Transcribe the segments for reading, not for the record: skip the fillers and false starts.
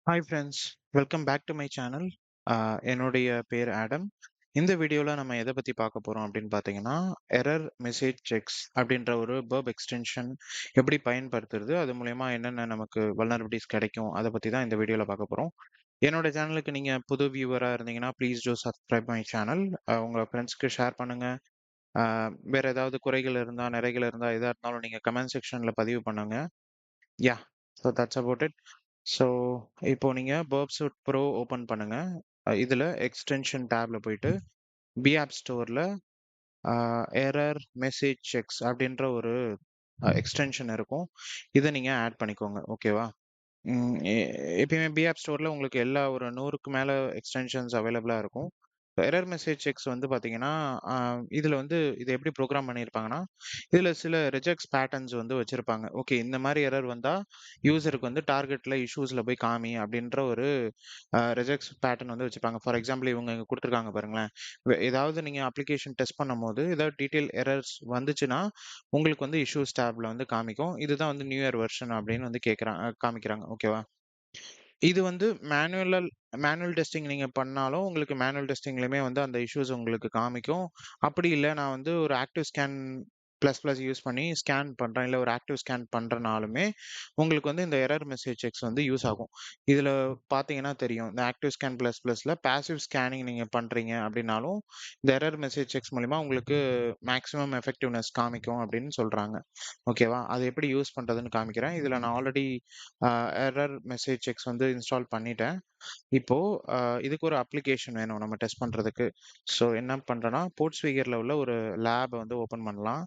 Hi friends, welcome back to my channel. என்னுடைய பேர் Adam. இந்த வீடியோவில் நம்ம எதை பற்றி பார்க்க போகிறோம் அப்படின்னு பார்த்தீங்கன்னா, எரர் மெசேஜ் செக்ஸ் அப்படின்ற ஒரு பர்ப் எக்ஸ்டென்ஷன் எப்படி பயன்படுத்துறது, அது மூலயமா என்னென்ன நமக்கு வல்னரபிலிட்டிஸ் கிடைக்கும், அதை பற்றி தான் இந்த வீடியோவில் பார்க்க போகிறோம். என்னோட சேனலுக்கு நீங்கள் புது வியூவராக இருந்தீங்கன்னா please do subscribe my channel. உங்கள் ஃப்ரெண்ட்ஸ்க்கு ஷேர் பண்ணுங்கள். வேறு ஏதாவது குறைகள் இருந்தால், நிறைகள் இருந்தால், எதாக இருந்தாலும் நீங்கள் கமெண்ட் செக்ஷனில் பதிவு பண்ணுங்க. Yeah, so that's about it. So இப்போ நீங்கள் Burp Suite Pro ஓப்பன் பண்ணுங்க. இதில் எக்ஸ்டென்ஷன் டேப்ல போயிட்டு பிஆப் ஸ்டோரில் எரர் மெசேஜ் செக்ஸ் அப்படின்ற ஒரு எக்ஸ்டென்ஷன் இருக்கும். இதை நீங்கள் ஆட் பண்ணிக்கோங்க. ஓகேவா? எப்பயுமே பிஆப் ஸ்டோரில் உங்களுக்கு எல்லா ஒரு 100க்கு மேலே எக்ஸ்டென்ஷன்ஸ் அவைலபிளாக இருக்கும். எரர் மெசேஜ் செக்ஸ் வந்து பார்த்தீங்கன்னா, இதில் வந்து இதை எப்படி ப்ரோக்ராம் பண்ணியிருப்பாங்கன்னா, இதில் சில ரிஜெக்ட்ஸ் பேட்டர்ன்ஸ் வந்து வச்சுருப்பாங்க. ஓகே, இந்த மாதிரி எரர் வந்தால் யூசருக்கு வந்து டார்கெட்டில் இஷ்யூஸில் போய் காமி அப்படின்ற ஒரு ரிஜெக்ட்ஸ் பேட்டர்ன் வந்து வச்சுருப்பாங்க. ஃபார் எக்ஸாம்பிள் இவங்க இங்கே கொடுத்துருக்காங்க பாருங்களேன். ஏதாவது நீங்கள் அப்ளிகேஷன் டெஸ்ட் பண்ணும்போது ஏதாவது டீட்டெயில் எரர்ஸ் வந்துச்சுன்னா உங்களுக்கு வந்து இஷ்யூஸ் டேப்ல வந்து காமிக்கும். இதுதான் வந்து நியூ இயர் வெர்ஷன் அப்படின்னு வந்து காமிக்கிறாங்க. ஓகேவா? இது வந்து மேனுவல் டெஸ்டிங் நீங்க பண்ணாலும், உங்களுக்கு மேனுவல் டெஸ்டிங்லயுமே வந்து அந்த இஷ்யூஸ் உங்களுக்கு காமிக்கும். அப்படி இல்ல நான் வந்து ஒரு active scan plus plus use பண்ணி ஸ்கேன் பண்றேன். இல்ல ஒரு ஆக்டிவ் ஸ்கேன் பண்றனாலுமே, உங்களுக்கு வந்து இந்த எரர் மெசேஜ் செக்ஸ் வந்து யூஸ் ஆகும். இதுல பார்த்தீங்கன்னா தெரியும். இந்த ஆக்டிவ் ஸ்கேன் பிளஸ் பிளஸ்ல பாசிவ் ஸ்கேனிங் நீங்க பண்றீங்க அப்படின்னாலும், இந்த எரர் மெசேஜ் செக்ஸ் மூலியமா உங்களுக்கு மேக்ஸிமம் எஃபெக்டிவ்னஸ் காமிக்கும் அப்படின்னு சொல்றாங்க. ஓகேவா? அது எப்படி யூஸ் பண்றதுன்னு காமிக்கிறேன். இதுல நான் ஆல்ரெடி எரர் மெசேஜ் செக்ஸ் வந்து இன்ஸ்டால் பண்ணிட்டேன். இப்போ இதுக்கு ஒரு அப்ளிகேஷன் வேணும் நம்ம டெஸ்ட் பண்றதுக்கு. ஸோ என்ன பண்றேன்னா, போர்ட்ஸ்ஃபிகர்ல உள்ள ஒரு லேப் வந்து ஓப்பன் பண்ணலாம்.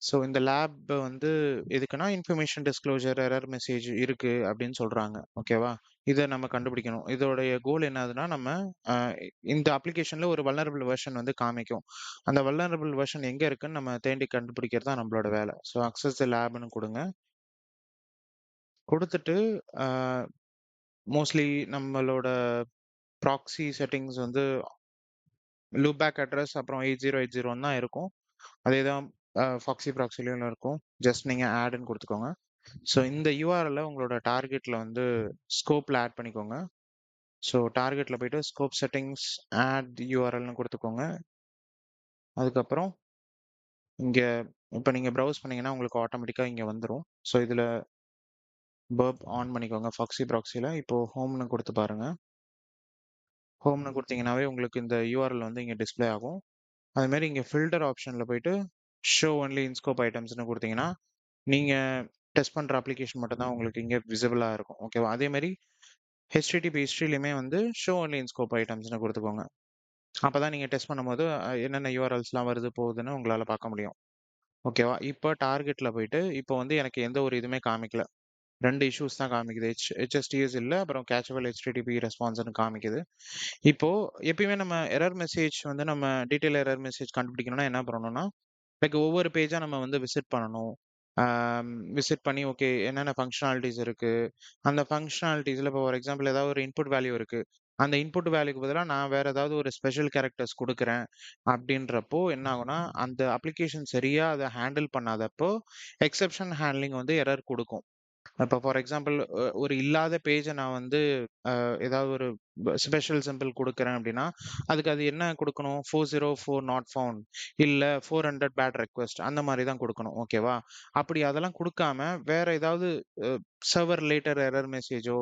ஸோ இந்த லேப் வந்து எதுக்குன்னா, இன்ஃபர்மேஷன் டிஸ்க்ளோஷர் எரர் மெசேஜ் இருக்கு அப்படின்னு சொல்றாங்க. ஓகேவா? இத நம்ம கண்டுபிடிக்கணும். இதோடைய கோல் என்னதுன்னா, நம்ம அ இந்த அப்ளிகேஷன்ல ஒரு வல்னரபிள் வெர்ஷன் வந்து காமிக்கும். அந்த வல்னரபிள் வெர்ஷன் எங்க இருக்குன்னு நம்ம தேடி கண்டுபிடிக்கிறது தான் நம்மளோட வேலை. ஸோ அக்சஸ் தி லேப்ன்னு குடுங்க. குடுத்துட்டு அ மோஸ்ட்லி நம்மளோட ப்ராக்ஸி செட்டிங்ஸ் வந்து லூப் பேக் அட்ரஸ் அப்புறம் 8080 தான் இருக்கும். அதே தான் ஃபாக்ஸி ப்ராக்ஸிலையும் இருக்கும். ஜஸ்ட் நீங்க ஆட்ன்னு குடுத்துக்கோங்க. ஸோ இந்த யூஆர்எல்ல உங்களோட டார்கெட்ல வந்து ஸ்கோப்ல ஆட் பண்ணிக்கோங்க. ஸோ டார்கெட்ல போயிட்டு ஸ்கோப் செட்டிங்ஸ் ஆட் யூஆர்எல்னு குடுத்துக்கோங்க. அதுக்கப்புறம் இங்க இப்ப நீங்க ப்ரௌஸ் பண்ணீங்கன்னா உங்களுக்கு ஆட்டோமேட்டிக்கா இங்க வந்துரும். ஸோ இதுல பர்ப் ஆன் பண்ணிக்கோங்க ஃபாக்ஸி ப்ராக்ஸில. இப்போ ஹோம்னு குடுத்து பாருங்க. ஹோம்னு குடுத்தீங்கன்னாவே உங்களுக்கு இந்த யூஆர்எல் வந்து இங்க டிஸ்ப்ளே ஆகும். அது மாரி இங்க ஃபில்டர் ஆப்ஷன்ல போயிட்டு ஷோ ஒன்லி இன் ஸ்கோப் ஐட்டம்ஸ்னு குடுத்தீங்கன்னா, நீங்க டெஸ்ட் பண்ற அப்ளிகேஷன் மட்டும் தான் உங்களுக்கு இங்க விசிபிளா இருக்கும். ஓகேவா? அதே மாரி ஹெச்டிடிபி ஹிஸ்டரியிலுமே வந்து ஷோ ஒன்லி இன் ஸ்கோப் ஐட்டம்ஸ்னு குடுத்துக்கோங்க. அப்பதான் நீங்க டெஸ்ட் பண்ணும்போது என்னென்ன யூஆர்எல்ஸ்லாம் வருது போகுதுன்னு உங்களால பார்க்க முடியும். ஓகேவா? இப்ப டார்கெட்ல போயிட்டு இப்போ வந்து எனக்கு எந்த ஒரு இதுவுமே காமிக்கல. 2 இஷ்யூஸ் தான் காமிக்குது. HSTS இல்ல. அப்புறம் கேச்சபிள் HTTP ரெஸ்பான்ஸ்ன்னு காமிக்குது. இப்போ எப்பயுமே நம்ம எரர் மெசேஜ் வந்து நம்ம டீட்டெயில் எரர் மெசேஜ் கண்டுபிடிக்கணும்னா என்ன பண்ணணும்னா, லைக் ஒவ்வொரு பேஜா நம்ம வந்து விசிட் பண்ணணும். விசிட் பண்ணி ஓகே என்னென்ன ஃபங்ஷனாலிட்டீஸ் இருக்கு. அந்த ஃபங்ஷனாலிட்டீஸ்ல இப்போ ஃபார் எக்ஸாம்பிள் ஏதாவது ஒரு இன்புட் வேல்யூ இருக்கு. அந்த இன்புட் வேல்யூக்கு பதிலா நான் வேற ஏதாவது ஒரு ஸ்பெஷல் கேரக்டர்ஸ் குடுக்குறேன் அப்படின்றப்போ என்ன ஆகும்னா, அந்த அப்ளிகேஷன் சரியா அத ஹேண்டில் பண்ணாதப்போ, எக்செப்ஷன் ஹேண்ட்லிங் வந்து எரர் குடுக்கும். இப்போ ஃபார் எக்ஸாம்பிள் ஒரு இல்லாத பேஜ நான் வந்து ஏதாவது ஒரு ஸ்பெஷல் சிம்பிள் குடுக்குறேன் அப்படின்னா, அதுக்கு அது என்ன குடுக்கணும்? 404 நாட் ஃபவுண்ட் இல்ல 400 பேட் ரெக்வெஸ்ட் அந்த மாரி தான் குடுக்கணும். ஓகேவா? அப்படி அதெல்லாம் குடுக்காம வேற ஏதாவது அ சர்வர் ரிலேட்டட் எரர் மெசேஜோ,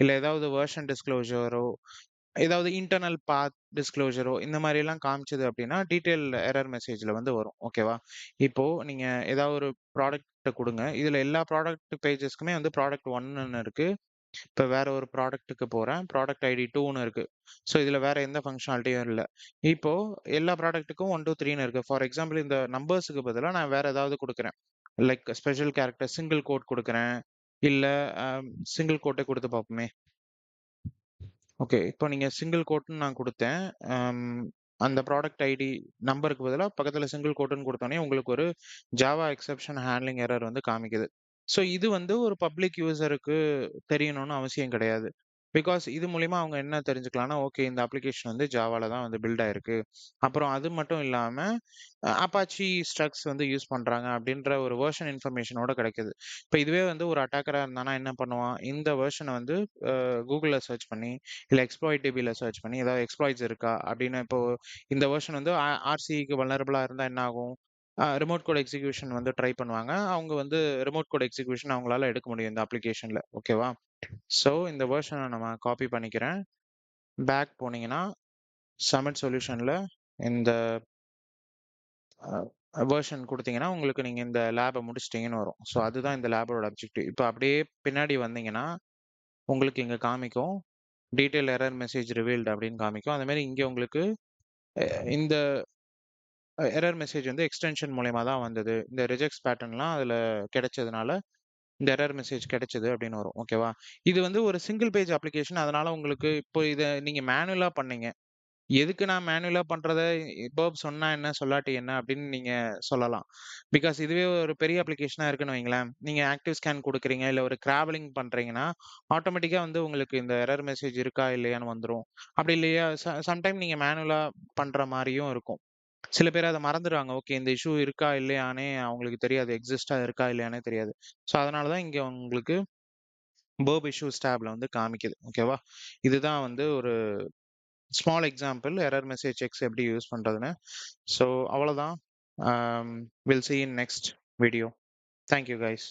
இல்ல ஏதாவது வெர்ஷன் டிஸ்க்ளோஷரோ, ஏதாவது இன்டர்னல் பாத் டிஸ்க்ளோஷரோ இந்த மாரிலாம் காமிச்சது அப்படின்னா, டீட்டெயில் எரர் மெசேஜ்ல வந்து வரும். ஓகேவா? இப்போ நீங்க ஏதாவது ஒரு ப்ராடக்ட்ட குடுங்க. இதுல எல்லா ப்ராடக்ட் பேஜஸ்க்குமே வந்து ப்ராடக்ட் 1ன்னு இருக்கு. இப்ப வேற ஒரு ப்ராடக்ட்க்கு போறேன். ப்ராடக்ட் ஐடி 2ன்னு இருக்கு. ஸோ இதுல வேற எந்த ஃபங்ஷனாலிட்டியும் இல்ல. இப்போ எல்லா ப்ராடக்ட்டுக்கும் 1, 2, 3ன்னு இருக்கு. ஃபார் எக்ஸாம்பிள் இந்த நம்பர்ஸ்க்கு பதிலா நான் வேற ஏதாவது குடுக்குறேன். Like special character single quote குடுக்குறேன். இல்ல அ சிங்கிள் கோட்டே குடுத்து பார்ப்போமே. ஓகே. இப்போ நீங்க சிங்கிள் கோட்ன்னு நான் குடுத்தேன். அம் அந்த ப்ராடக்ட் ஐடி நம்பருக்கு பதிலா பக்கத்துல சிங்கிள் கோட்ன்னு குடுத்தோனே, உங்களுக்கு ஒரு ஜாவா எக்செப்ஷன் ஹேண்ட்லிங் எரர் வந்து காமிக்குது. ஸோ இது வந்து ஒரு பப்ளிக் யூசருக்கு தெரியணும்னு அவசியம் கிடையாது. பிகாஸ் இது மூலியமா அவங்க என்ன தெரிஞ்சுக்கலாம்னா, ஓகே இந்த அப்ளிகேஷன் வந்து ஜாவால தான் வந்து பில்ட் ஆயிருக்கு. அப்புறம் அது மட்டும் இல்லாம அப்பாச்சி ஸ்ட்ரக்ஸ் வந்து யூஸ் பண்றாங்க அப்படின்ற ஒரு வெர்ஷன் இன்ஃபர்மேஷனோட கிடைக்குது. இப்ப இதுவே வந்து ஒரு அட்டாக்கரா இருந்தானா என்ன பண்ணுவான்? இந்த வெர்ஷன வந்து கூகுள்ல சர்ச் பண்ணி, இல்ல எக்ஸ்ப்ளாய்டபிள்ல சர்ச் பண்ணி ஏதாவது எக்ஸ்ப்ளாய்ட்ஸ் இருக்கா அப்படின்னு இப்போ இந்த வெர்ஷன் வந்து ஆர்சிக்கு வல்னரபிளா இருந்தா என்ன ஆகும்? ரிமோட் கோட் எக்ஸிகியூஷன் வந்து ட்ரை பண்ணுவாங்க. அவங்க வந்து ரிமோட் கோட் எக்ஸிகியூஷன் அவங்களால எடுக்க முடியும் இந்த அப்ளிகேஷன்ல. ஓகேவா? ஸோ இந்த வெர்ஷன நம்ம காப்பி பண்ணிக்கிறேன். பேக் போனீங்கன்னா, சப்மிட் சொல்யூஷன்ல இந்த வெர்ஷன் குடுத்தீங்கன்னா, உங்களுக்கு நீங்க இந்த லேப முடிச்சிட்டீங்கன்னு வரும். ஸோ அதுதான் இந்த லேபோட அப்ஜெக்டிவ். இப்ப அப்படியே பின்னாடி வந்தீங்கன்னா, உங்களுக்கு இங்க காமிக்கும். டீட்டெயில் எரர் மெசேஜ் ரிவீல்ட் அப்படின்னு காமிக்கும். அந்த மாரி இங்க உங்களுக்கு அ இந்த எரர் மெசேஜ் வந்து எக்ஸ்டென்ஷன் மூலியமா தான் வந்தது. இந்த ரிஜெக்ட்ஸ் பேட்டர்ன்லாம் அதுல கிடைச்சதுனால, இந்த எரர் மெசேஜ் கிடைச்சது அப்படின்னு வரும். ஓகேவா? இது வந்து ஒரு சிங்கிள் பேஜ் அப்ளிகேஷன். அதனால உங்களுக்கு இப்போ இத நீங்க மேனுவலா பண்ணீங்க. எதுக்கு நான் மேனுவலா பண்றத எபோப் சொன்னா என்ன, சொல்லாட்டி என்ன அப்படின்னு நீங்க சொல்லலாம். பிகாஸ் இதுவே ஒரு பெரிய அப்ளிகேஷனா இருக்குன்னு வைங்களேன், நீங்க ஆக்டிவ் ஸ்கேன் குடுக்குறீங்க, இல்ல ஒரு கிராவலிங் பண்றீங்கன்னா, ஆட்டோமேட்டிக்கா வந்து உங்களுக்கு இந்த எரர் மெசேஜ் இருக்கா, இல்லையான்னு வந்துரும். அப்படி இல்லையா, சம்டைம் நீங்க மேனுவலா பண்ற மாரியும் இருக்கும். சில பேர் அத மறந்துருவாங்க. ஓகே இந்த இஷ்யூ இருக்கா, இல்லையான்னே அவங்களுக்கு தெரியாது. எக்ஸிஸ்ட்டா இருக்கா, இல்லையான்னே தெரியாது. ஸோ அதனால தான் இங்க உங்களுக்கு பர்ப் இஷ்யூஸ் டேப்ல வந்து காமிக்குது. ஓகேவா? இதுதான் வந்து ஒரு small example error message sex எப்படி யூஸ் பண்றதுன்னு. ஸோ அவ்வளோதான். Will see you in next video. Thank you guys.